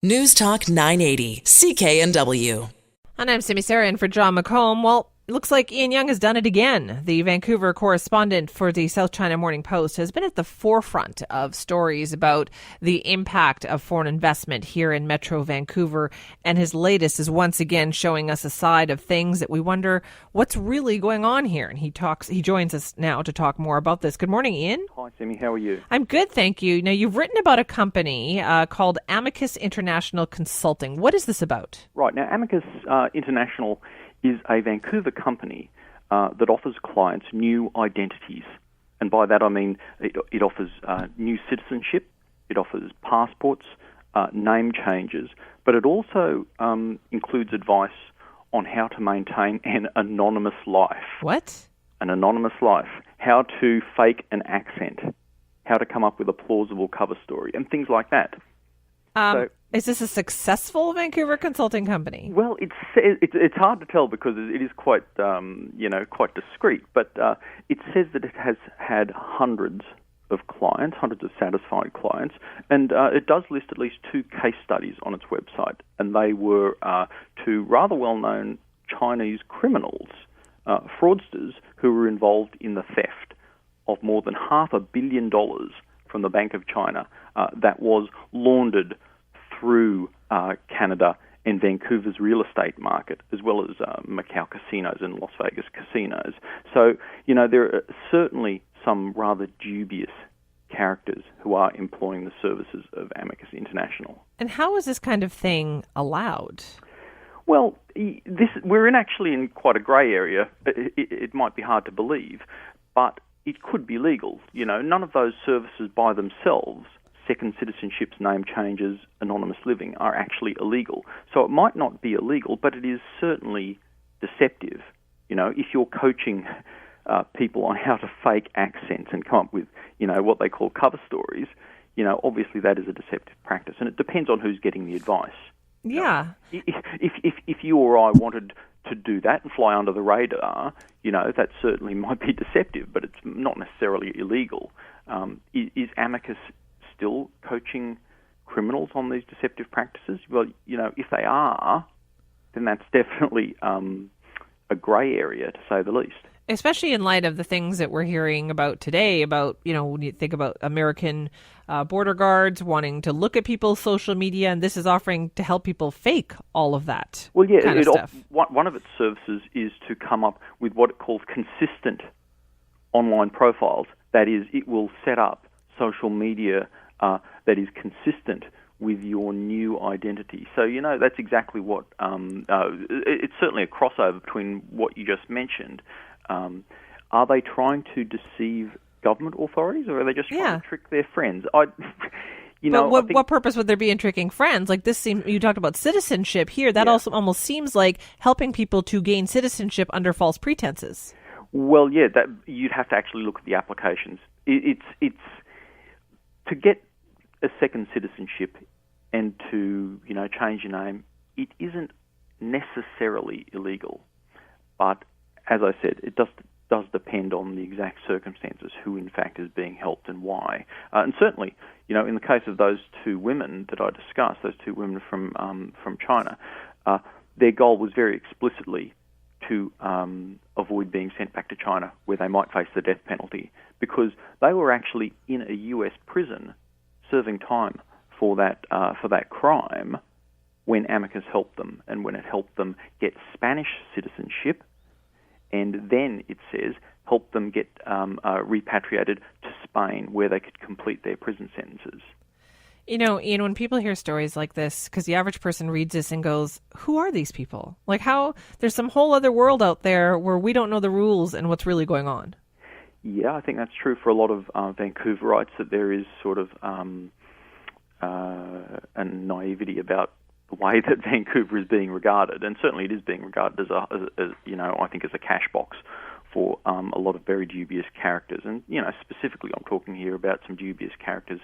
News Talk 980, CKNW. And I'm Simi Sarian for Jon McComb. Well, it looks like Ian Young has done it again. The Vancouver correspondent for the South China Morning Post has been at the forefront of stories about the impact of foreign investment here in Metro Vancouver. And his latest is once again showing us a side of things that we wonder what's really going on here. And he joins us now to talk more about this. Good morning, Ian. Hi, Simi. How are you? I'm good, thank you. Now, you've written about a company called Amicus International Consulting. What is this about? Right. Now, Amicus International is a Vancouver company that offers clients new identities. And by that I mean it offers new citizenship, it offers passports, name changes, but it also includes advice on how to maintain an anonymous life. What? An anonymous life. How to fake an accent. How to come up with a plausible cover story and things like that. Is this a successful Vancouver consulting company? Well, it's hard to tell because it is quite quite discreet. But it says that it has had hundreds of satisfied clients, and it does list at least 2 case studies on its website, and they were 2 rather well-known Chinese criminals, fraudsters who were involved in the theft of more than $500 million from the Bank of China that was laundered through Canada and Vancouver's real estate market, as well as Macau casinos and Las Vegas casinos. So, there are certainly some rather dubious characters who are employing the services of Amicus International. And how is this kind of thing allowed? Well, we're actually in quite a grey area. It might be hard to believe, but it could be legal. None of those services by themselves, second citizenships, name changes, anonymous living, are actually illegal. So it might not be illegal, but it is certainly deceptive. If you're coaching people on how to fake accents and come up with, what they call cover stories, obviously that is a deceptive practice, and it depends on who's getting the advice. Yeah. If you or I wanted to do that and fly under the radar, that certainly might be deceptive, but it's not necessarily illegal. Is Amicus still coaching criminals on these deceptive practices? Well, if they are, then that's definitely a grey area, to say the least. Especially in light of the things that we're hearing about today, about, when you think about American border guards wanting to look at people's social media, and this is offering to help people fake all of that kind of stuff. One of its services is to come up with what it calls consistent online profiles. That is, it will set up social media that is consistent with your new identity. So, that's exactly what, it's certainly a crossover between what you just mentioned. Are they trying to deceive government authorities, or are they just trying to trick their friends? What purpose would there be in tricking friends? Like this seems, you talked about citizenship here. That also almost seems like helping people to gain citizenship under false pretenses. Well, yeah, that you'd have to actually look at the applications. It's to get a second citizenship and to change your name. It isn't necessarily illegal, but as I said, it does depend on the exact circumstances, who in fact is being helped and why. And certainly, in the case of those 2 women that I discussed, those 2 women from China, their goal was very explicitly to avoid being sent back to China, where they might face the death penalty, because they were actually in a U.S. prison serving time for that crime when Amicus helped them, and when it helped them get Spanish citizenship, and then it says help them get repatriated to Spain, where they could complete their prison sentences. Ian, when people hear stories like this, because the average person reads this and goes, who are these people? Like, how there's some whole other world out there where we don't know the rules and what's really going on. Yeah, I think that's true for a lot of Vancouverites, that there is sort of a naivety about the way that Vancouver is being regarded, and certainly it is being regarded as I think as a cash box for a lot of very dubious characters. And specifically, I'm talking here about some dubious characters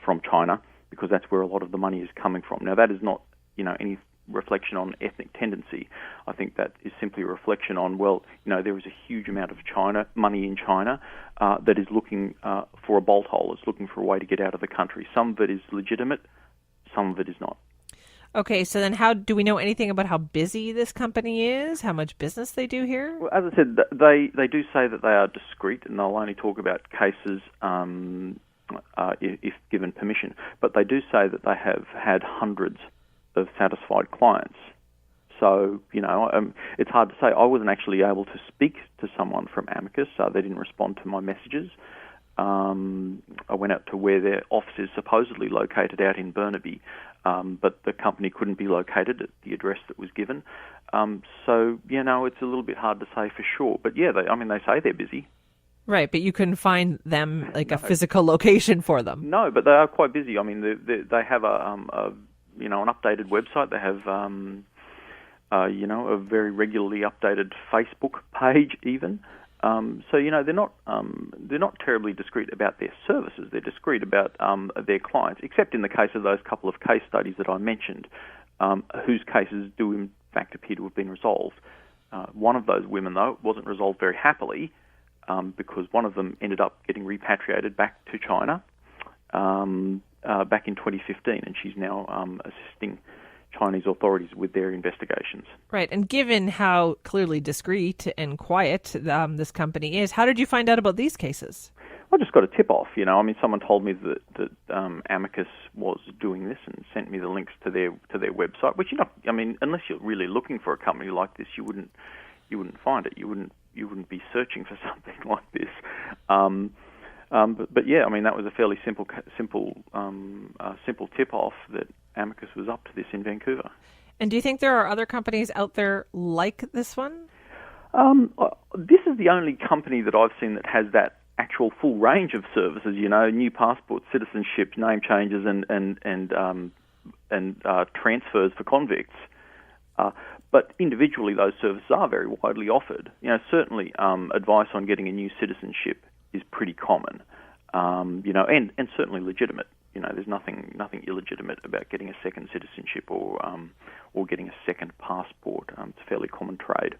from China, because that's where a lot of the money is coming from. Now, that is not any reflection on ethnic tendency. I think that is simply a reflection on, there is a huge amount of money in China that is looking for a bolt hole. It's looking for a way to get out of the country. Some of it is legitimate, some of it is not. Okay, so then how do we know anything about how busy this company is, how much business they do here? Well, as I said, they do say that they are discreet and they'll only talk about cases if given permission. But they do say that they have had hundreds of satisfied clients. So, it's hard to say. I wasn't actually able to speak to someone from Amicus, so they didn't respond to my messages. I went out to where their office is supposedly located out in Burnaby, but the company couldn't be located at the address that was given. So, it's a little bit hard to say for sure. But yeah, they say they're busy. Right, but you couldn't find them a physical location for them. No, but they are quite busy. I mean, they have an updated website. They have a very regularly updated Facebook page even. So they're not terribly discreet about their services. They're discreet about their clients, except in the case of those couple of case studies that I mentioned, whose cases do in fact appear to have been resolved. One of those women, though, wasn't resolved very happily because one of them ended up getting repatriated back to China back in 2015, and she's now assisting Chinese authorities with their investigations. Right, and given how clearly discreet and quiet this company is, how did you find out about these cases? I just got a tip-off, someone told me that Amicus was doing this and sent me the links to their website, which, unless you're really looking for a company like this, you wouldn't find it. You wouldn't be searching for something like this. But yeah, that was a fairly simple tip-off that Amicus was up to this in Vancouver. And do you think there are other companies out there like this one? This is the only company that I've seen that has that actual full range of services. New passports, citizenship, name changes, and transfers for convicts. But individually, those services are very widely offered. Certainly, advice on getting a new citizenship is pretty common. And certainly legitimate. There's nothing illegitimate about getting a second citizenship or getting a second passport. It's a fairly common trade.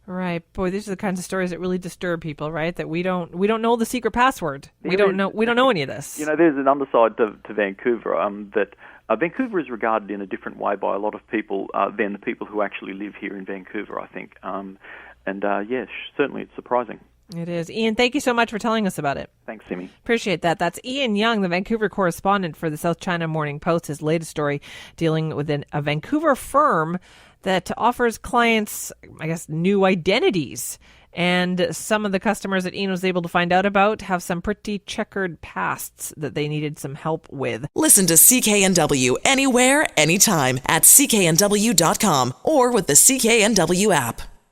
Right, boy, these are the kinds of stories that really disturb people, right? That we don't know the secret password. We don't know any of this. There's an underside to Vancouver that Vancouver is regarded in a different way by a lot of people than the people who actually live here in Vancouver, I think. Yes, certainly it's surprising. It is. Ian, thank you so much for telling us about it. Thanks, Simi. Appreciate that. That's Ian Young, the Vancouver correspondent for the South China Morning Post. His latest story dealing with a Vancouver firm that offers clients, new identities. And some of the customers that Ian was able to find out about have some pretty checkered pasts that they needed some help with. Listen to CKNW anywhere, anytime at cknw.com or with the CKNW app.